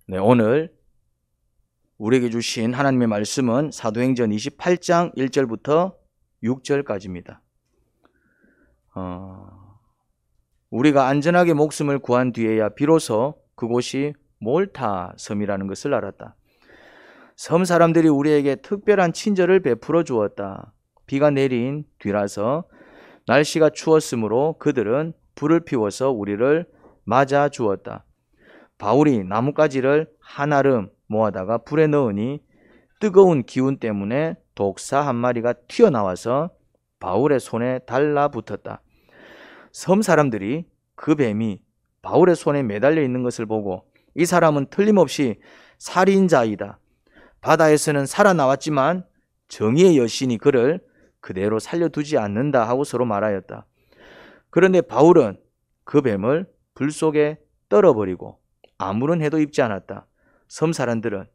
네, 오늘 우리에게 주신 하나님의 말씀은 사도행전 28장 1절부터 6절까지입니다. 우리가 안전하게 목숨을 구한 뒤에야 비로소 그곳이 몰타 섬이라는 것을 알았다. 섬 사람들이 우리에게 특별한 친절을 베풀어 주었다. 비가 내린 뒤라서 날씨가 추웠으므로 그들은 불을 피워서 우리를 맞아 주었다. 바울이 나뭇가지를 한아름 모아다가 불에 넣으니 뜨거운 기운 때문에 독사 한 마리가 튀어나와서 바울의 손에 달라붙었다. 섬 사람들이 그 뱀이 바울의 손에 매달려 있는 것을 보고 이 사람은 틀림없이 살인자이다. 바다에서는 살아나왔지만 정의의 여신이 그를 그대로 살려두지 않는다 하고 서로 말하였다. 그런데 바울은 그 뱀을 불 속에 떨어버리고 아무런 해도 입지 않았다. 섬 사람들은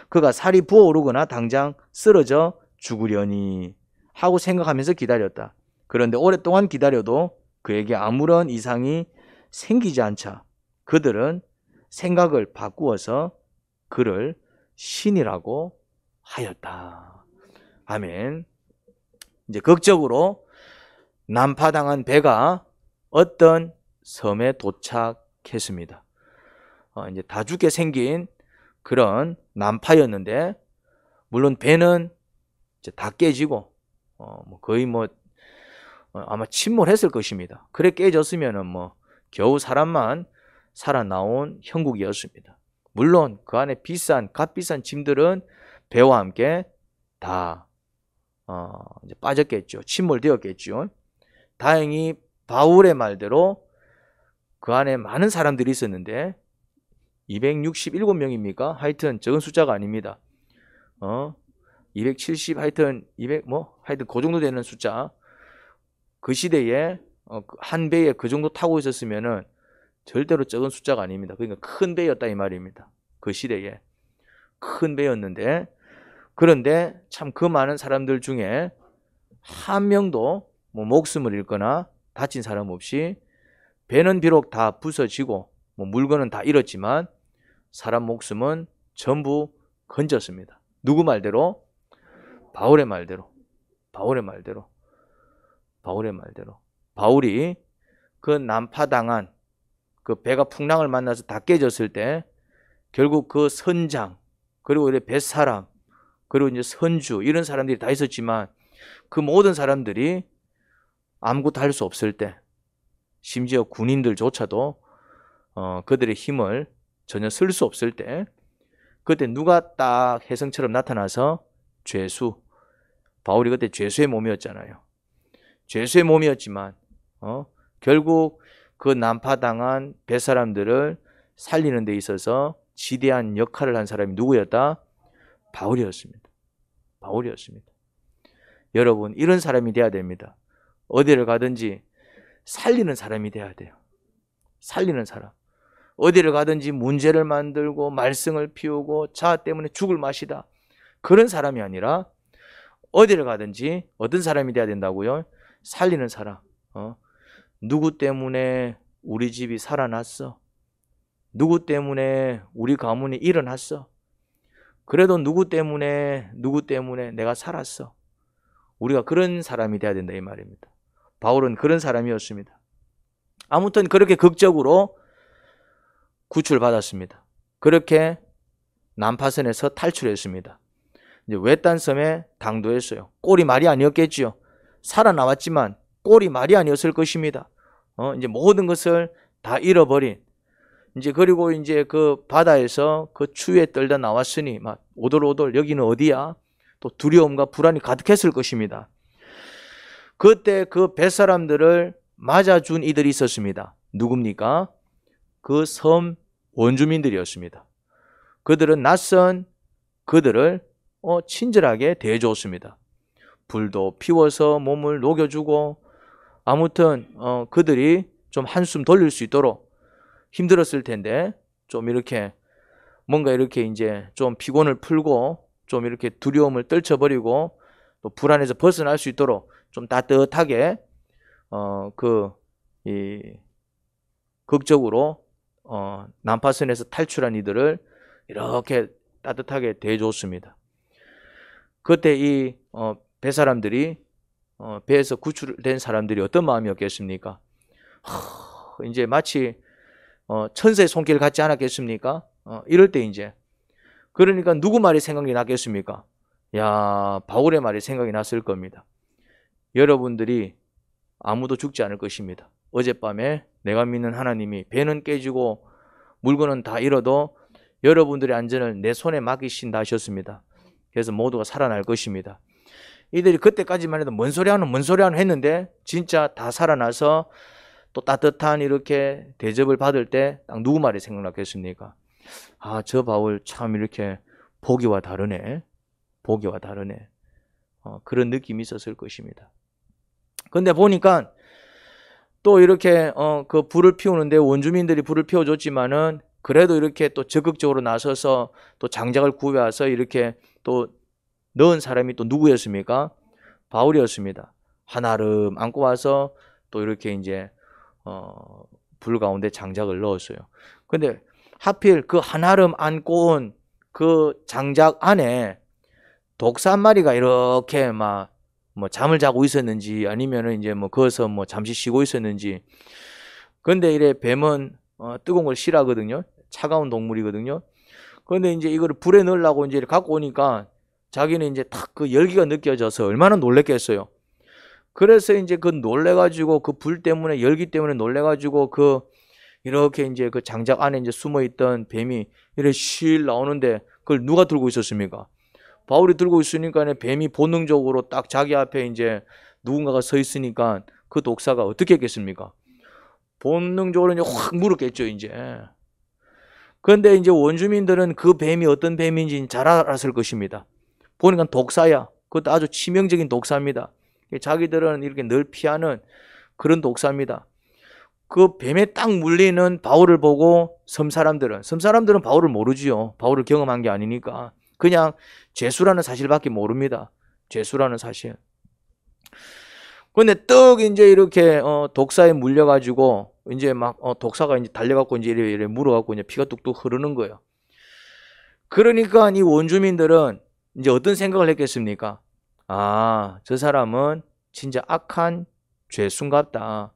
그가 살이 부어오르거나 당장 쓰러져 죽으려니 하고 생각하면서 기다렸다. 그런데 오랫동안 기다려도 그에게 아무런 이상이 생기지 않자 그들은 생각을 바꾸어서 그를 신이라고 하였다. 아멘. 이제 극적으로 난파당한 배가 어떤 섬에 도착했습니다. 이제 다 죽게 생긴 그런 난파였는데, 물론 배는 이제 다 깨지고, 거의 아마 침몰했을 것입니다. 그래 깨졌으면은 겨우 사람만 살아나온 형국이었습니다. 물론 그 안에 값비싼 짐들은 배와 함께 다 이제 빠졌겠죠. 침몰되었겠죠. 다행히 바울의 말대로 그 안에 많은 사람들이 있었는데 267명입니까? 하여튼 적은 숫자가 아닙니다. 270 하여튼 200 하여튼 그 정도 되는 숫자. 그 시대에 한 배에 그 정도 타고 있었으면은 절대로 적은 숫자가 아닙니다. 그러니까 큰 배였다 이 말입니다. 그 시대에 큰 배였는데, 그런데 참 그 많은 사람들 중에 한 명도 목숨을 잃거나 다친 사람 없이 배는 비록 다 부서지고 물건은 다 잃었지만 사람 목숨은 전부 건졌습니다. 누구 말대로? 바울의 말대로. 바울이 그 난파당한 그 배가 풍랑을 만나서 다 깨졌을 때 결국 그 선장, 그리고 뱃사람, 그리고 이제 선주, 이런 사람들이 다 있었지만 그 모든 사람들이 아무것도 할 수 없을 때, 심지어 군인들조차도 그들의 힘을 전혀 쓸 수 없을 때, 그때 누가 딱 혜성처럼 나타나서 죄수, 바울이 그때 죄수의 몸이었잖아요. 죄수의 몸이었지만 결국 그 난파당한 뱃사람들을 살리는 데 있어서 지대한 역할을 한 사람이 누구였다? 바울이었습니다. 여러분, 이런 사람이 돼야 됩니다. 어디를 가든지 살리는 사람이 돼야 돼요. 살리는 사람. 어디를 가든지 문제를 만들고 말썽을 피우고 자아 때문에 죽을 맛이다, 그런 사람이 아니라 어디를 가든지 어떤 사람이 돼야 된다고요? 살리는 사람. 누구 때문에 우리 집이 살아났어? 누구 때문에 우리 가문이 일어났어? 그래도 누구 때문에 내가 살았어? 우리가 그런 사람이 돼야 된다 이 말입니다. 바울은 그런 사람이었습니다. 아무튼 그렇게 극적으로 구출받았습니다. 그렇게 난파선에서 탈출했습니다. 이제 외딴 섬에 당도했어요. 꼴이 말이 아니었겠지요. 살아나왔지만 꼴이 말이 아니었을 것입니다. 이제 모든 것을 다 잃어버린, 이제 그리고 이제 그 바다에서 그 추위에 떨다 나왔으니 막 오돌오돌 여기는 어디야? 또 두려움과 불안이 가득했을 것입니다. 그때 그 뱃사람들을 맞아준 이들이 있었습니다. 누굽니까? 그 섬 원주민들이었습니다. 그들은 낯선 그들을 친절하게 대해줬습니다. 불도 피워서 몸을 녹여주고, 아무튼 그들이 좀 한숨 돌릴 수 있도록, 힘들었을 텐데 좀 이렇게 뭔가 이렇게 이제 좀 피곤을 풀고 좀 이렇게 두려움을 떨쳐버리고 또 불안에서 벗어날 수 있도록 좀 따뜻하게 극적으로 난파선에서 탈출한 이들을 이렇게 따뜻하게 대해줬습니다. 그때 이 배사람들이 배에서 구출된 사람들이 어떤 마음이었겠습니까? 이제 마치 천사의 손길 같지 않았겠습니까? 이럴 때 이제 그러니까 누구 말이 생각이 났겠습니까? 야, 바울의 말이 생각이 났을 겁니다. 여러분들이 아무도 죽지 않을 것입니다. 어젯밤에 내가 믿는 하나님이 배는 깨지고 물건은 다 잃어도 여러분들의 안전을 내 손에 맡기신다 하셨습니다. 그래서 모두가 살아날 것입니다. 이들이 그때까지만 해도 뭔 소리 하노 했는데 진짜 다 살아나서 또 따뜻한 이렇게 대접을 받을 때 딱 누구 말이 생각났겠습니까? 아, 저 바울 참 이렇게 보기와 다르네. 보기와 다르네. 그런 느낌이 있었을 것입니다. 근데 보니까 또 이렇게 그 불을 피우는데 원주민들이 불을 피워줬지만은 그래도 이렇게 또 적극적으로 나서서 또 장작을 구해와서 이렇게 또 넣은 사람이 또 누구였습니까? 바울이었습니다. 한아름 안고 와서 또 이렇게 이제 불 가운데 장작을 넣었어요. 근데 하필 그 한아름 안고 온 그 장작 안에 독사 한 마리가 이렇게 막 뭐 잠을 자고 있었는지 아니면은 이제 뭐 거기서 뭐 잠시 쉬고 있었는지. 근데 이래 뱀은 뜨거운 걸 싫어하거든요. 차가운 동물이거든요. 그런데 이제 이거를 불에 넣으려고 이제 갖고 오니까 자기는 이제 탁 그 열기가 느껴져서 얼마나 놀랬겠어요. 그래서 이제 그 놀래가지고 그 불 때문에 열기 때문에 놀래가지고 그 이렇게 이제 그 장작 안에 이제 숨어 있던 뱀이 이렇게 실 나오는데 그걸 누가 들고 있었습니까? 바울이 들고 있으니까 뱀이 본능적으로 딱 자기 앞에 이제 누군가가 서 있으니까 그 독사가 어떻게 했겠습니까? 본능적으로 이제 확 물었겠죠, 이제. 그런데 이제 원주민들은 그 뱀이 어떤 뱀인지 잘 알았을 것입니다. 보니까 독사야. 그것도 아주 치명적인 독사입니다. 자기들은 이렇게 늘 피하는 그런 독사입니다. 그 뱀에 딱 물리는 바울을 보고 섬 사람들은 바울을 모르지요. 바울을 경험한 게 아니니까. 그냥 죄수라는 사실밖에 모릅니다. 죄수라는 사실. 근데 떡 이제 이렇게 독사에 물려가지고 이제 막 독사가 이제 달려갖고 이제 이래 물어갖고 이제 피가 뚝뚝 흐르는 거예요. 그러니까 이 원주민들은 이제 어떤 생각을 했겠습니까? 아, 저 사람은 진짜 악한 죄수인갑다.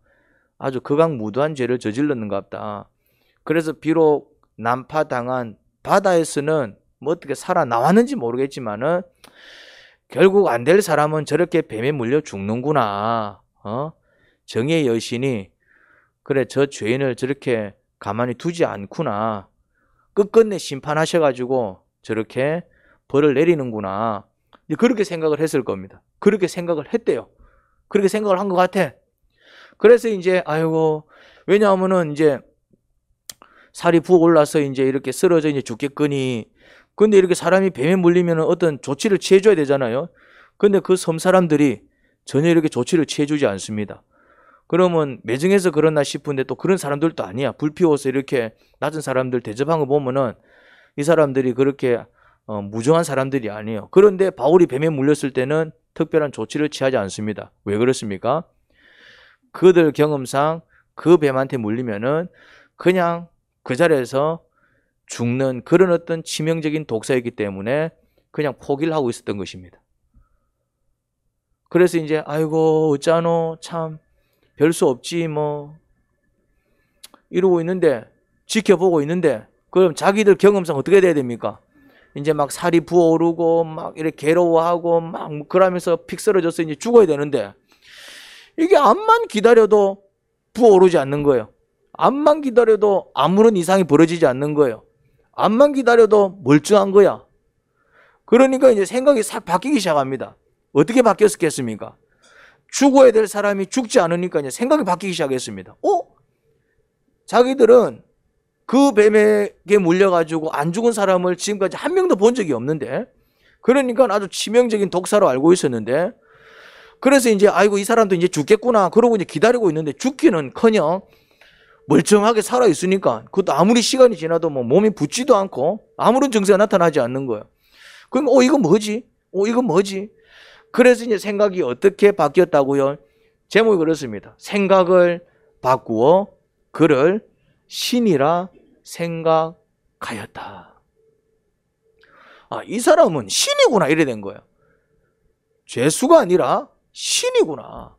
아주 극악무도한 죄를 저질렀는갑다. 그래서 비록 난파당한 바다에서는 뭐 어떻게 살아나왔는지 모르겠지만은 결국 안 될 사람은 저렇게 뱀에 물려 죽는구나. 정의의 여신이 그래 저 죄인을 저렇게 가만히 두지 않구나. 끝끝내 심판하셔가지고 저렇게 벌을 내리는구나. 그렇게 생각을 했을 겁니다. 그렇게 생각을 했대요. 그렇게 생각을 한 것 같아. 그래서 이제 아이고 왜냐하면은 이제 살이 부어 올라서 이제 이렇게 쓰러져 이제 죽겠거니. 근데 이렇게 사람이 뱀에 물리면 어떤 조치를 취해줘야 되잖아요. 근데 그 섬 사람들이 전혀 이렇게 조치를 취해주지 않습니다. 그러면 매정해서 그러나 싶은데 또 그런 사람들도 아니야. 불 피워서 이렇게 낮은 사람들 대접한 거 보면은 이 사람들이 그렇게 무정한 사람들이 아니에요. 그런데 바울이 뱀에 물렸을 때는 특별한 조치를 취하지 않습니다. 왜 그렇습니까? 그들 경험상 그 뱀한테 물리면은 그냥 그 자리에서 죽는 그런 어떤 치명적인 독사이기 때문에 그냥 포기를 하고 있었던 것입니다. 그래서 이제 아이고 어쩌노 참 별 수 없지 뭐 이러고 있는데 지켜보고 있는데 그럼 자기들 경험상 어떻게 돼야 됩니까? 이제 막 살이 부어오르고 막 이렇게 괴로워하고 막 그러면서 픽 쓰러져서 이제 죽어야 되는데 이게 암만 기다려도 부어오르지 않는 거예요. 암만 기다려도 아무런 이상이 벌어지지 않는 거예요. 암만 기다려도 멀쩡한 거야. 그러니까 이제 생각이 싹 바뀌기 시작합니다. 어떻게 바뀌었겠습니까? 죽어야 될 사람이 죽지 않으니까 이제 생각이 바뀌기 시작했습니다. 자기들은 그 뱀에게 물려가지고 안 죽은 사람을 지금까지 한 명도 본 적이 없는데, 그러니까 아주 치명적인 독사로 알고 있었는데, 그래서 이제 아이고 이 사람도 이제 죽겠구나 그러고 이제 기다리고 있는데 죽기는커녕 멀쩡하게 살아 있으니까 그것도 아무리 시간이 지나도 뭐 몸이 붓지도 않고 아무런 증세가 나타나지 않는 거예요. 그럼 이거 뭐지? 이거 뭐지? 그래서 이제 생각이 어떻게 바뀌었다고요? 제목이 그렇습니다. 생각을 바꾸어 그를 신이라 생각하였다. 아, 이 사람은 신이구나 이래 된 거예요. 죄수가 아니라 신이구나.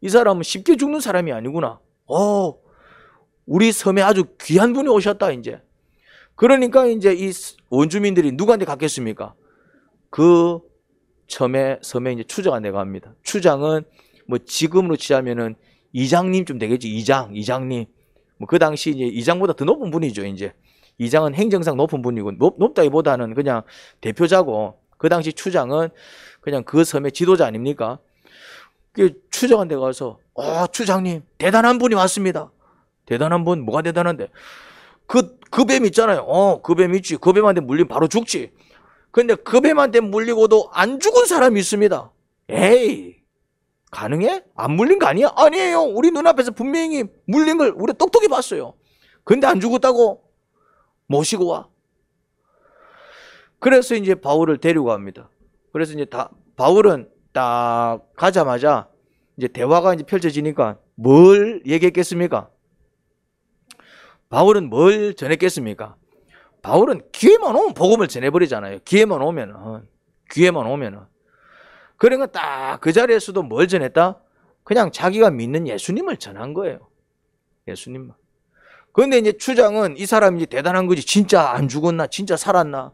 이 사람은 쉽게 죽는 사람이 아니구나. 우리 섬에 아주 귀한 분이 오셨다 이제. 그러니까 이제 이 원주민들이 누구한테 갔겠습니까? 그 섬에 이제 추장한 데가 갑니다. 추장은 뭐 지금으로 치자면은 이장님쯤 되겠지. 이장님. 뭐 그 당시 이제 이장보다 더 높은 분이죠. 이제 이장은 행정상 높은 분이고 높다기보다는 그냥 대표자고, 그 당시 추장은 그냥 그 섬의 지도자 아닙니까? 그 추장한 데 가서 추장님 대단한 분이 왔습니다. 대단한 분? 뭐가 대단한데? 그 뱀 있잖아요. 그 뱀 있지. 그 뱀한테 물리면 바로 죽지. 근데 그 뱀한테 물리고도 안 죽은 사람이 있습니다. 에이, 가능해? 안 물린 거 아니야? 아니에요. 우리 눈앞에서 분명히 물린 걸 우리 똑똑히 봤어요. 근데 안 죽었다고? 모시고 와. 그래서 이제 바울을 데리고 갑니다. 그래서 이제 바울은 딱 가자마자 이제 대화가 이제 펼쳐지니까 뭘 얘기했겠습니까? 바울은 뭘 전했겠습니까? 바울은 기회만 오면 복음을 전해버리잖아요. 기회만 오면은. 그러니까 딱 그 자리에서도 뭘 전했다? 그냥 자기가 믿는 예수님을 전한 거예요. 예수님만. 그런데 이제 추장은 이 사람이 대단한 거지. 진짜 안 죽었나? 진짜 살았나?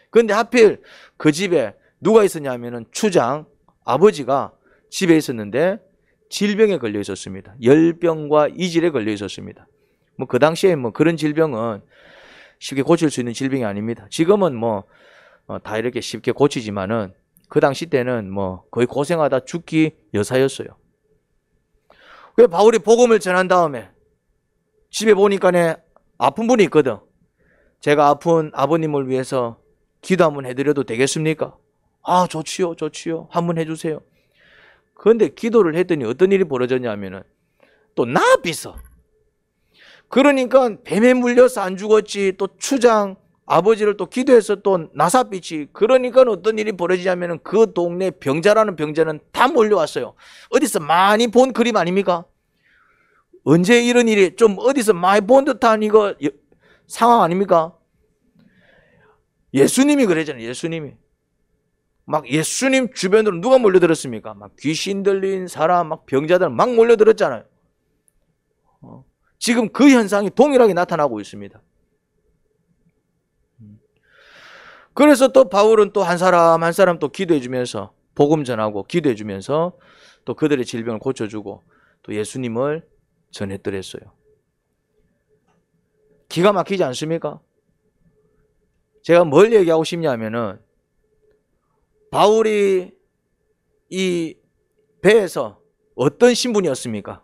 그런데 하필 그 집에 누가 있었냐면은 추장 아버지가 집에 있었는데 질병에 걸려 있었습니다. 열병과 이질에 걸려 있었습니다. 뭐 그 당시에 뭐 그런 질병은 쉽게 고칠 수 있는 질병이 아닙니다. 지금은 뭐 다 이렇게 쉽게 고치지만은 그 당시 때는 뭐 거의 고생하다 죽기 여사였어요. 그래서 바울이 복음을 전한 다음에 집에 보니까 아픈 분이 있거든. 제가 아픈 아버님을 위해서 기도 한번 해드려도 되겠습니까? 아, 좋지요. 한번 해주세요. 그런데 기도를 했더니 어떤 일이 벌어졌냐면은 또 나비서. 그러니까 뱀에 물려서 안 죽었지. 또 추장 아버지를 또 기도해서 또 나사빛이. 그러니까 어떤 일이 벌어지냐면은 그 동네 병자라는 병자는 다 몰려왔어요. 어디서 많이 본 그림 아닙니까? 언제 이런 일이 좀 어디서 많이 본 듯한 이거 상황 아닙니까? 예수님이 그러잖아요. 예수님이. 막 예수님 주변으로 누가 몰려들었습니까? 막 귀신 들린 사람, 막 병자들 막 몰려들었잖아요. 지금 그 현상이 동일하게 나타나고 있습니다. 그래서 또 바울은 또 한 사람 한 사람 또 기도해 주면서 복음 전하고 기도해 주면서 또 그들의 질병을 고쳐주고 또 예수님을 전했더랬어요. 기가 막히지 않습니까? 제가 뭘 얘기하고 싶냐면은 바울이 이 배에서 어떤 신분이었습니까?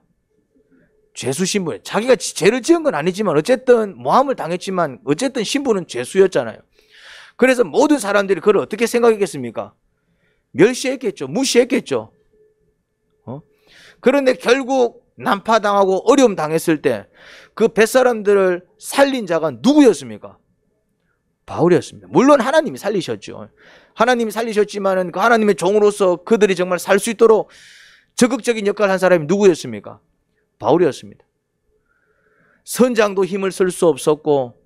죄수 신분. 자기가 죄를 지은 건 아니지만 어쨌든 모함을 당했지만 어쨌든 신분은 죄수였잖아요. 그래서 모든 사람들이 그걸 어떻게 생각했겠습니까? 멸시했겠죠. 무시했겠죠. 그런데 결국 난파당하고 어려움 당했을 때 그 뱃사람들을 살린 자가 누구였습니까? 바울이었습니다. 물론 하나님이 살리셨죠. 하나님이 살리셨지만은 그 하나님의 종으로서 그들이 정말 살 수 있도록 적극적인 역할을 한 사람이 누구였습니까? 바울이었습니다. 선장도 힘을 쓸 수 없었고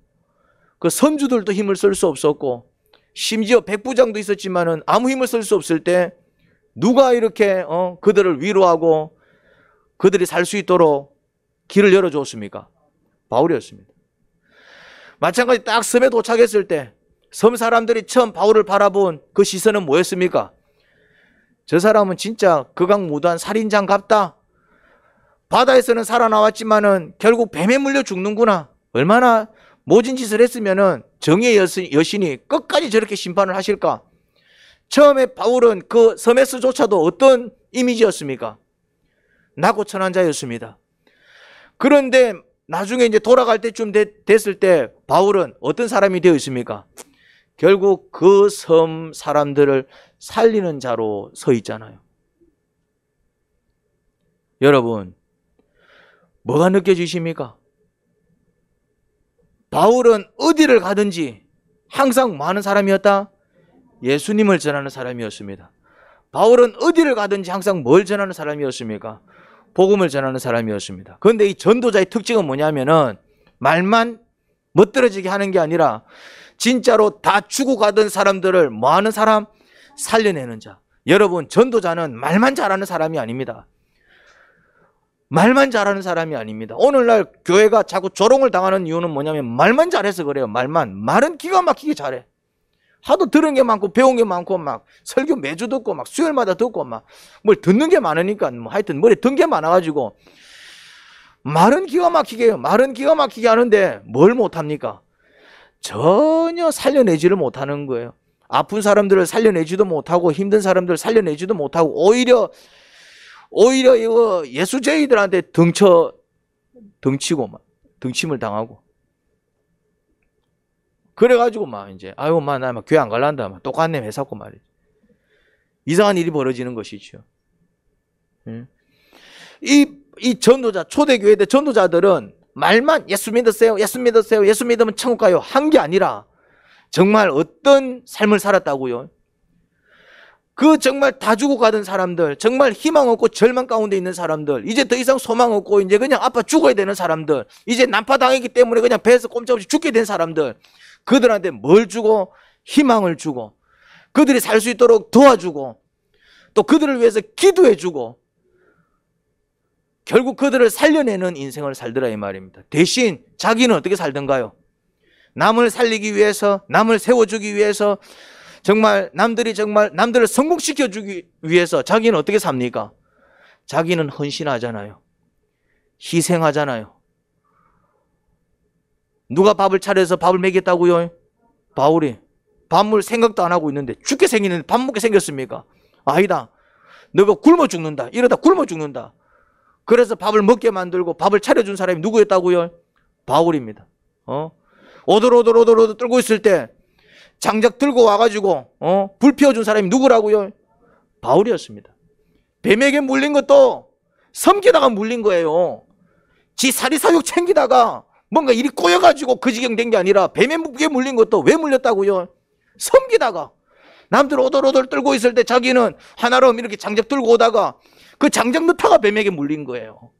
그 선주들도 힘을 쓸 수 없었고 심지어 백부장도 있었지만은 아무 힘을 쓸 수 없을 때 누가 이렇게 그들을 위로하고 그들이 살 수 있도록 길을 열어주었습니까? 바울이었습니다. 마찬가지 딱 섬에 도착했을 때 섬 사람들이 처음 바울을 바라본 그 시선은 뭐였습니까? 저 사람은 진짜 극악무도한 살인장 같다. 바다에서는 살아나왔지만은 결국 뱀에 물려 죽는구나. 얼마나 모진 짓을 했으면은 정의의 여신이 끝까지 저렇게 심판을 하실까? 처음에 바울은 그 섬에서조차도 어떤 이미지였습니까? 나고천한 자였습니다. 그런데 나중에 이제 돌아갈 때쯤 됐을 때 바울은 어떤 사람이 되어 있습니까? 결국 그 섬 사람들을 살리는 자로 서 있잖아요. 여러분, 뭐가 느껴지십니까? 바울은 어디를 가든지 항상 많은 사람이었다? 예수님을 전하는 사람이었습니다. 바울은 어디를 가든지 항상 뭘 전하는 사람이었습니까? 복음을 전하는 사람이었습니다. 그런데 이 전도자의 특징은 뭐냐면은 말만 멋들어지게 하는 게 아니라 진짜로 다 죽어가던 사람들을 뭐하는 사람? 살려내는 자. 여러분, 전도자는 말만 잘하는 사람이 아닙니다. 말만 잘하는 사람이 아닙니다. 오늘날 교회가 자꾸 조롱을 당하는 이유는 뭐냐면 말만 잘해서 그래요. 말은 기가 막히게 잘해. 하도 들은 게 많고 배운 게 많고 막 설교 매주 듣고 막 수요일마다 듣고 막 뭘 듣는 게 많으니까 뭐 하여튼 머리에 든 게 많아가지고 말은 기가 막히게 해요. 말은 기가 막히게 하는데 뭘 못합니까? 전혀 살려내지를 못하는 거예요. 아픈 사람들을 살려내지도 못하고 힘든 사람들을 살려내지도 못하고 오히려 이거 예수쟁이들한테 덩치고 막 덩침을 당하고 그래가지고 막 이제 아유 나 막 교회 안 갈란다 막 똑같네 회사고 말이지. 이상한 일이 벌어지는 것이죠. 이 전도자 초대교회 전도자들은 말만 예수 믿으세요, 예수 믿으세요, 예수 믿으면 천국 가요 한 게 아니라 정말 어떤 삶을 살았다고요? 그 정말 다 죽어가던 사람들, 정말 희망 없고 절망 가운데 있는 사람들, 이제 더 이상 소망 없고 이제 그냥 아파 죽어야 되는 사람들, 이제 난파당했기 때문에 그냥 배에서 꼼짝없이 죽게 된 사람들, 그들한테 뭘 주고 희망을 주고 그들이 살 수 있도록 도와주고 또 그들을 위해서 기도해주고 결국 그들을 살려내는 인생을 살더라 이 말입니다. 대신 자기는 어떻게 살던가요? 남을 살리기 위해서, 남을 세워주기 위해서, 남들을 성공시켜주기 위해서 자기는 어떻게 삽니까? 자기는 헌신하잖아요. 희생하잖아요. 누가 밥을 차려서 밥을 먹였다고요? 바울이. 밥 먹을 생각도 안 하고 있는데 죽게 생기는데 밥 먹게 생겼습니까? 아니다. 너가 굶어 죽는다. 이러다 굶어 죽는다. 그래서 밥을 먹게 만들고 밥을 차려준 사람이 누구였다고요? 바울입니다. 오돌오돌 떨고 있을 때 장작 들고 와가지고 불 피워준 사람이 누구라고요? 바울이었습니다. 뱀에게 물린 것도 섬기다가 물린 거예요. 지 사리사욕 챙기다가 뭔가 일이 꼬여가지고 그 지경 된 게 아니라 뱀에게 물린 것도 왜 물렸다고요? 섬기다가 남들 오돌오돌 떨고 있을 때 자기는 하나로 이렇게 장작 들고 오다가 그 장작 넣다가 뱀에게 물린 거예요.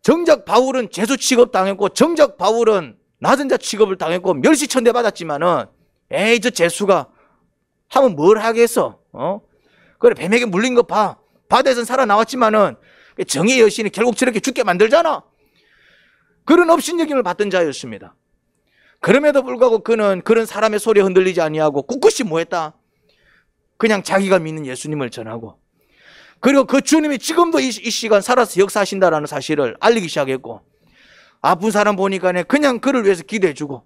정작 바울은 죄수 취급 당했고 정작 바울은 낮은 자 취급을 당했고 멸시천대 받았지만은 에이 저 죄수가 하면 뭘 하겠어? 그래 뱀에게 물린 거 봐. 바다에서는 살아나왔지만은 정의의 여신이 결국 저렇게 죽게 만들잖아. 그런 업신여김을 받던 자였습니다. 그럼에도 불구하고 그는 그런 사람의 소리에 흔들리지 아니하고 꿋꿋이 뭐했다? 그냥 자기가 믿는 예수님을 전하고 그리고 그 주님이 지금도 이 시간 살아서 역사하신다라는 사실을 알리기 시작했고 아픈 사람 보니까 그냥 그를 위해서 기도해주고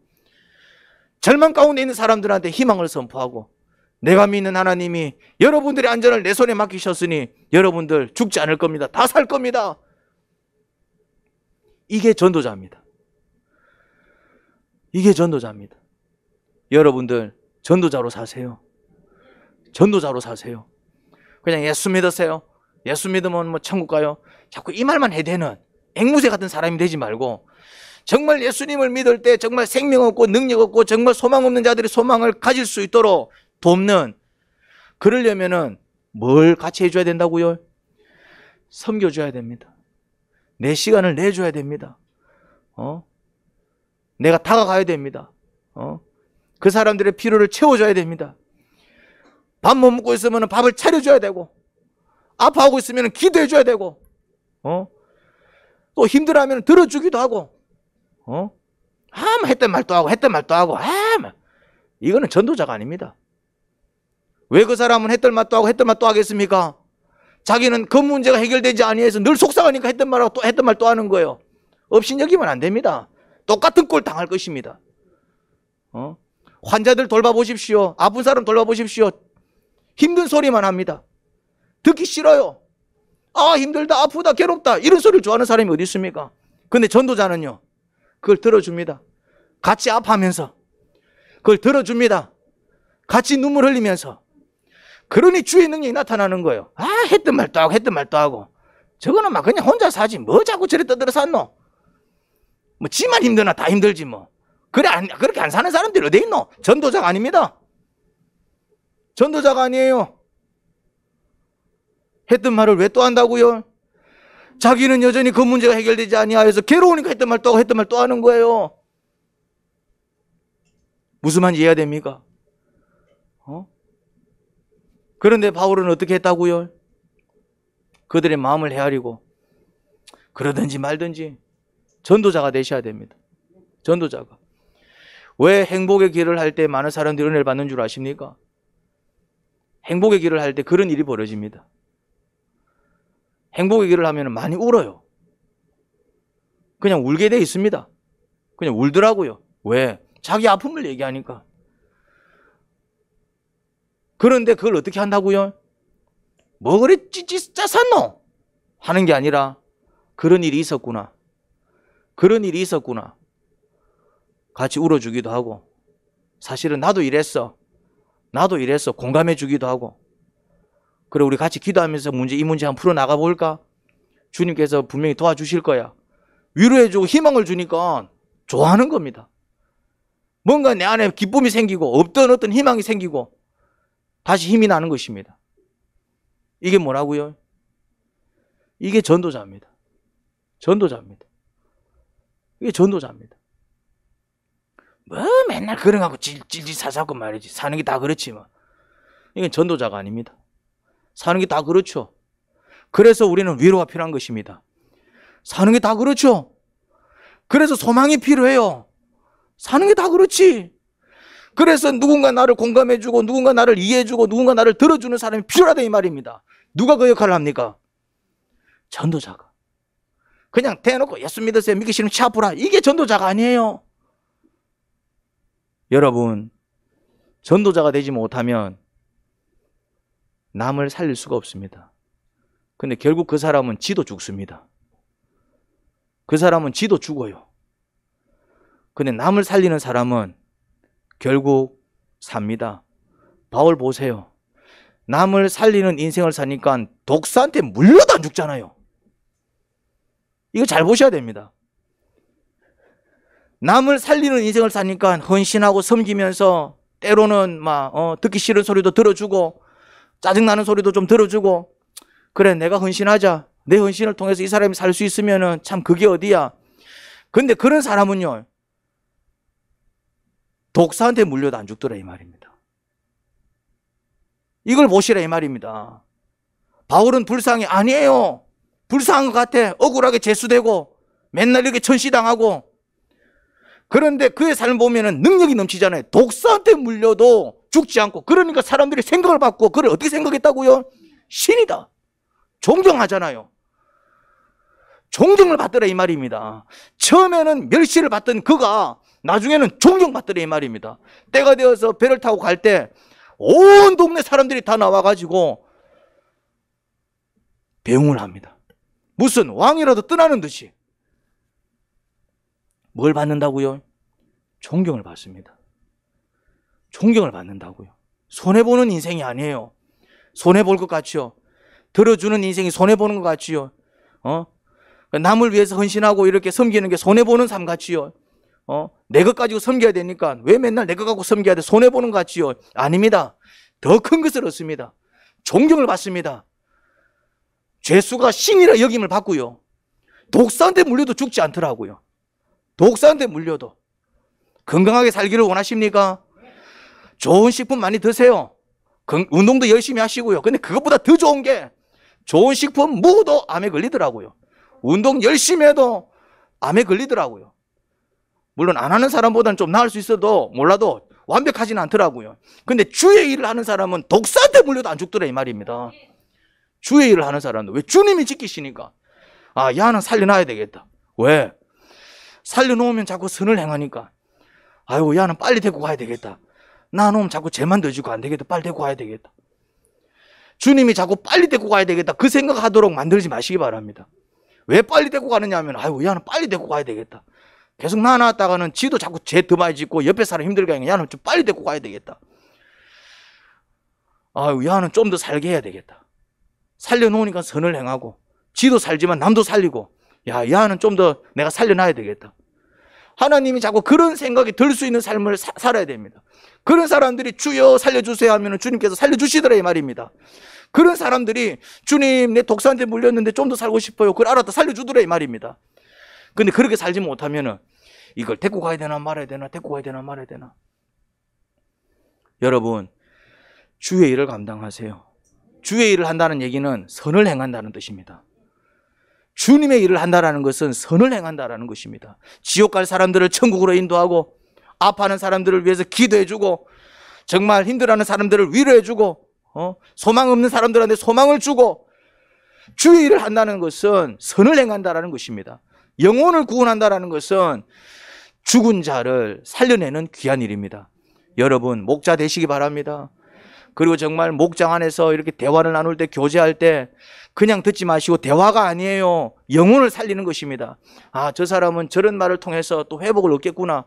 절망 가운데 있는 사람들한테 희망을 선포하고 내가 믿는 하나님이 여러분들의 안전을 내 손에 맡기셨으니 여러분들 죽지 않을 겁니다. 다 살 겁니다. 이게 전도자입니다. 이게 전도자입니다. 여러분들 전도자로 사세요. 전도자로 사세요. 그냥 예수 믿으세요. 예수 믿으면 뭐 천국 가요. 자꾸 이 말만 해대는 앵무새 같은 사람이 되지 말고 정말 예수님을 믿을 때 정말 생명 없고 능력 없고 정말 소망 없는 자들이 소망을 가질 수 있도록 돕는 그러려면은 뭘 같이 해줘야 된다고요? 섬겨줘야 됩니다. 내 시간을 내줘야 됩니다. 내가 다가가야 됩니다. 그 사람들의 필요를 채워줘야 됩니다. 밥 못 먹고 있으면 밥을 차려줘야 되고 아파하고 있으면 기도해줘야 되고 또 힘들어하면 들어주기도 하고 했던 말도 하고 했던 말도 하고 이거는 전도자가 아닙니다. 왜 그 사람은 했던 말도 하고 했던 말도 하겠습니까? 자기는 그 문제가 해결되지 아니해서 늘 속상하니까 했던 말하고 또 했던 말 또 하는 거예요. 업신여기면 안 됩니다. 똑같은 꼴 당할 것입니다. 환자들 돌봐보십시오. 아픈 사람 돌봐보십시오. 힘든 소리만 합니다. 듣기 싫어요. 힘들다, 아프다, 괴롭다 이런 소리를 좋아하는 사람이 어디 있습니까? 근데 전도자는요 그걸 들어줍니다. 같이 아파하면서 그걸 들어줍니다. 같이 눈물 흘리면서. 그러니 주의 능력이 나타나는 거예요. 했던 말도 하고 했던 말도 하고 저거는 막 그냥 혼자 사지 뭐 자꾸 저리 떠들어 샀노? 뭐 지만 힘드나 다 힘들지 뭐. 그렇게 안 사는 사람들이 어디 있노? 전도자가 아닙니다. 전도자가 아니에요. 했던 말을 왜 또 한다고요? 자기는 여전히 그 문제가 해결되지 아니하여서 괴로우니까 했던 말 또 하고 했던 말 또 하는 거예요. 무슨 말인지 이해가 됩니까? 그런데 바울은 어떻게 했다고요? 그들의 마음을 헤아리고 그러든지 말든지 전도자가 되셔야 됩니다. 전도자가. 왜 행복의 길을 할 때 많은 사람들이 은혜를 받는 줄 아십니까? 행복의 길을 할 때 그런 일이 벌어집니다. 행복의 길을 하면 많이 울어요. 그냥 울게 돼 있습니다. 그냥 울더라고요. 왜? 자기 아픔을 얘기하니까. 그런데 그걸 어떻게 한다고요? 뭐 그래 찌찌-짜쌌노? 하는 게 아니라 그런 일이 있었구나. 그런 일이 있었구나. 같이 울어주기도 하고 사실은 나도 이랬어. 나도 이랬어. 공감해 주기도 하고 그래 우리 같이 기도하면서 이 문제 한번 풀어나가 볼까? 주님께서 분명히 도와주실 거야. 위로해주고 희망을 주니까 좋아하는 겁니다. 뭔가 내 안에 기쁨이 생기고 없던 어떤 희망이 생기고 다시 힘이 나는 것입니다. 이게 뭐라고요? 이게 전도자입니다. 전도자입니다. 이게 전도자입니다. 뭐 맨날 그런 거 갖고 찔찔 사사고 말이지. 사는 게 다 그렇지 뭐. 이건 전도자가 아닙니다. 사는 게 다 그렇죠. 그래서 우리는 위로가 필요한 것입니다. 사는 게 다 그렇죠. 그래서 소망이 필요해요. 사는 게 다 그렇지. 그래서 누군가 나를 공감해주고 누군가 나를 이해해주고 누군가 나를 들어주는 사람이 필요하다 이 말입니다. 누가 그 역할을 합니까? 전도자가. 그냥 대놓고 예수 믿으세요. 믿기 싫으면 치 아프라. 이게 전도자가 아니에요. 여러분, 전도자가 되지 못하면 남을 살릴 수가 없습니다. 근데 결국 그 사람은 지도 죽습니다. 그 사람은 지도 죽어요. 근데 남을 살리는 사람은 결국 삽니다. 바울 보세요. 남을 살리는 인생을 사니까 독사한테 물려도 안 죽잖아요. 이거 잘 보셔야 됩니다. 남을 살리는 인생을 사니까 헌신하고 섬기면서 때로는 듣기 싫은 소리도 들어주고 짜증나는 소리도 좀 들어주고 그래 내가 헌신하자. 내 헌신을 통해서 이 사람이 살 수 있으면 참 그게 어디야. 근데 그런 사람은요 독사한테 물려도 안 죽더라 이 말입니다. 이걸 보시라 이 말입니다. 바울은 불쌍히 아니에요. 불쌍한 것 같아. 억울하게 재수되고 맨날 이렇게 천시당하고 그런데 그의 삶을 보면 능력이 넘치잖아요. 독사한테 물려도 죽지 않고 그러니까 사람들이 생각을 받고 그를 어떻게 생각했다고요? 신이다. 존경하잖아요. 존경을 받더라 이 말입니다. 처음에는 멸시를 받던 그가 나중에는 존경받더라 이 말입니다. 때가 되어서 배를 타고 갈 때 온 동네 사람들이 다 나와가지고 배웅을 합니다. 무슨 왕이라도 떠나는 듯이. 뭘 받는다고요? 존경을 받습니다. 존경을 받는다고요. 손해보는 인생이 아니에요. 손해볼 것 같지요. 들어주는 인생이 손해보는 것 같지요. 남을 위해서 헌신하고 이렇게 섬기는 게 손해보는 삶 같지요. 내 것 가지고 섬겨야 되니까 왜 맨날 내 것 갖고 섬겨야 돼? 손해보는 것 같지요. 아닙니다. 더 큰 것을 얻습니다. 존경을 받습니다. 죄수가 신이라 여김을 받고요. 독사한테 물려도 죽지 않더라고요. 독사한테 물려도. 건강하게 살기를 원하십니까? 좋은 식품 많이 드세요. 운동도 열심히 하시고요. 근데 그것보다 더 좋은 게 좋은 식품 먹어도 암에 걸리더라고요. 운동 열심히 해도 암에 걸리더라고요. 물론 안 하는 사람보다는 좀 나을 수 있어도 몰라도 완벽하지는 않더라고요. 근데 주의 일을 하는 사람은 독사한테 물려도 안 죽더라 이 말입니다. 주의 일을 하는 사람은 왜? 주님이 지키시니까. 야는 살려놔야 되겠다. 왜? 살려놓으면 자꾸 선을 행하니까. 아이고 야는 빨리 데리고 가야 되겠다. 놔놓으면 자꾸 죄만 더 지고 안 되겠다. 빨리 데리고 가야 되겠다. 주님이 자꾸 빨리 데리고 가야 되겠다. 그 생각하도록 만들지 마시기 바랍니다. 왜 빨리 데리고 가느냐 하면 아이고 야는 빨리 데리고 가야 되겠다. 계속 놔놨다가는 지도 자꾸 죄 더 많이 짓고 옆에 사람 힘들게 하니까 야는 좀 빨리 데리고 가야 되겠다. 아이고 야는 좀 더 살게 해야 되겠다. 살려놓으니까 선을 행하고 지도 살지만 남도 살리고 야는 좀 더 내가 살려놔야 되겠다. 하나님이 자꾸 그런 생각이 들 수 있는 삶을 살아야 됩니다. 그런 사람들이 주여 살려주세요 하면 주님께서 살려주시더라 이 말입니다. 그런 사람들이 주님 내 독사한테 물렸는데 좀 더 살고 싶어요. 그걸 알았다 살려주더라 이 말입니다. 근데 그렇게 살지 못하면 이걸 데리고 가야 되나 말아야 되나 데리고 가야 되나 말아야 되나 여러분, 주의 일을 감당하세요. 주의 일을 한다는 얘기는 선을 행한다는 뜻입니다. 주님의 일을 한다는 것은 선을 행한다는 것입니다. 지옥 갈 사람들을 천국으로 인도하고, 아파하는 사람들을 위해서 기도해주고, 정말 힘들어하는 사람들을 위로해주고, 소망 없는 사람들한테 소망을 주고, 주의 일을 한다는 것은 선을 행한다는 것입니다. 영혼을 구원한다는 것은 죽은 자를 살려내는 귀한 일입니다. 여러분, 목자 되시기 바랍니다. 그리고 정말 목장 안에서 이렇게 대화를 나눌 때, 교제할 때 그냥 듣지 마시고, 대화가 아니에요. 영혼을 살리는 것입니다. 아, 저 사람은 저런 말을 통해서 또 회복을 얻겠구나.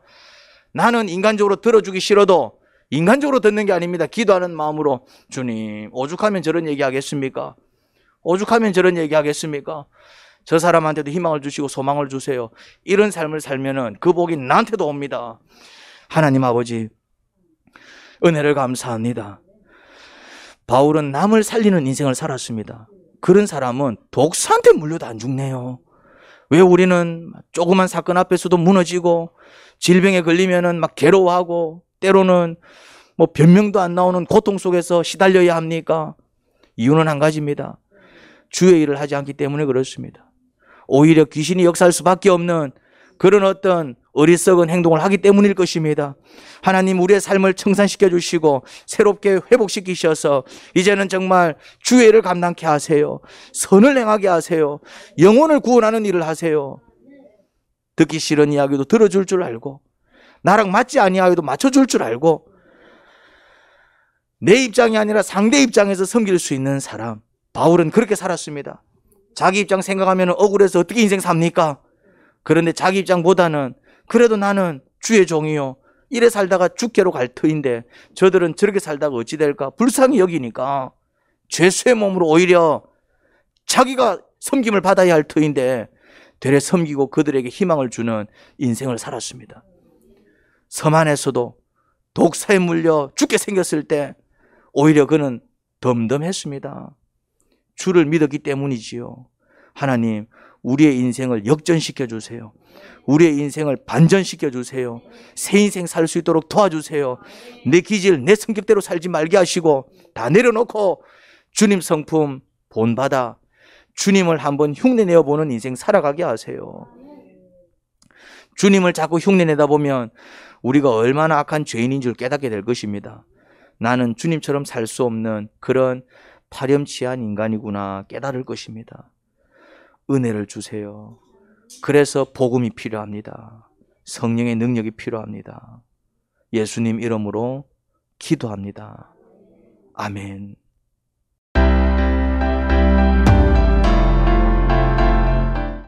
나는 인간적으로 들어주기 싫어도 인간적으로 듣는 게 아닙니다. 기도하는 마음으로, 주님, 오죽하면 저런 얘기하겠습니까? 오죽하면 저런 얘기하겠습니까? 저 사람한테도 희망을 주시고 소망을 주세요. 이런 삶을 살면은 그 복이 나한테도 옵니다. 하나님 아버지, 은혜를 감사합니다. 바울은 남을 살리는 인생을 살았습니다. 그런 사람은 독사한테 물려도 안 죽네요. 왜 우리는 조그만 사건 앞에서도 무너지고, 질병에 걸리면은 막 괴로워하고, 때로는 뭐 변명도 안 나오는 고통 속에서 시달려야 합니까? 이유는 한 가지입니다. 주의 일을 하지 않기 때문에 그렇습니다. 오히려 귀신이 역사할 수밖에 없는 그런 어떤 어리석은 행동을 하기 때문일 것입니다. 하나님, 우리의 삶을 청산시켜 주시고 새롭게 회복시키셔서 이제는 정말 주의 일을 감당케 하세요. 선을 행하게 하세요. 영혼을 구원하는 일을 하세요. 듣기 싫은 이야기도 들어줄 줄 알고, 나랑 맞지 아니하여도 맞춰줄 줄 알고, 내 입장이 아니라 상대 입장에서 섬길 수 있는 사람. 바울은 그렇게 살았습니다. 자기 입장 생각하면 억울해서 어떻게 인생 삽니까? 그런데 자기 입장보다는 그래도 나는 주의 종이요, 이래 살다가 죽게로 갈 터인데 저들은 저렇게 살다가 어찌 될까 불쌍히 여기니까 죄수의 몸으로 오히려 자기가 섬김을 받아야 할 터인데 되레 섬기고 그들에게 희망을 주는 인생을 살았습니다. 섬 안에서도 독사에 물려 죽게 생겼을 때 오히려 그는 덤덤했습니다. 주를 믿었기 때문이지요. 하나님, 우리의 인생을 역전시켜 주세요. 우리의 인생을 반전시켜 주세요. 새 인생 살 수 있도록 도와주세요. 내 기질, 내 성격대로 살지 말게 하시고 다 내려놓고 주님 성품 본받아 주님을 한번 흉내내어 보는 인생 살아가게 하세요. 주님을 자꾸 흉내내다 보면 우리가 얼마나 악한 죄인인 줄 깨닫게 될 것입니다. 나는 주님처럼 살 수 없는 그런 파렴치한 인간이구나 깨달을 것입니다. 은혜를 주세요. 그래서 복음이 필요합니다. 성령의 능력이 필요합니다. 예수님 이름으로 기도합니다. 아멘.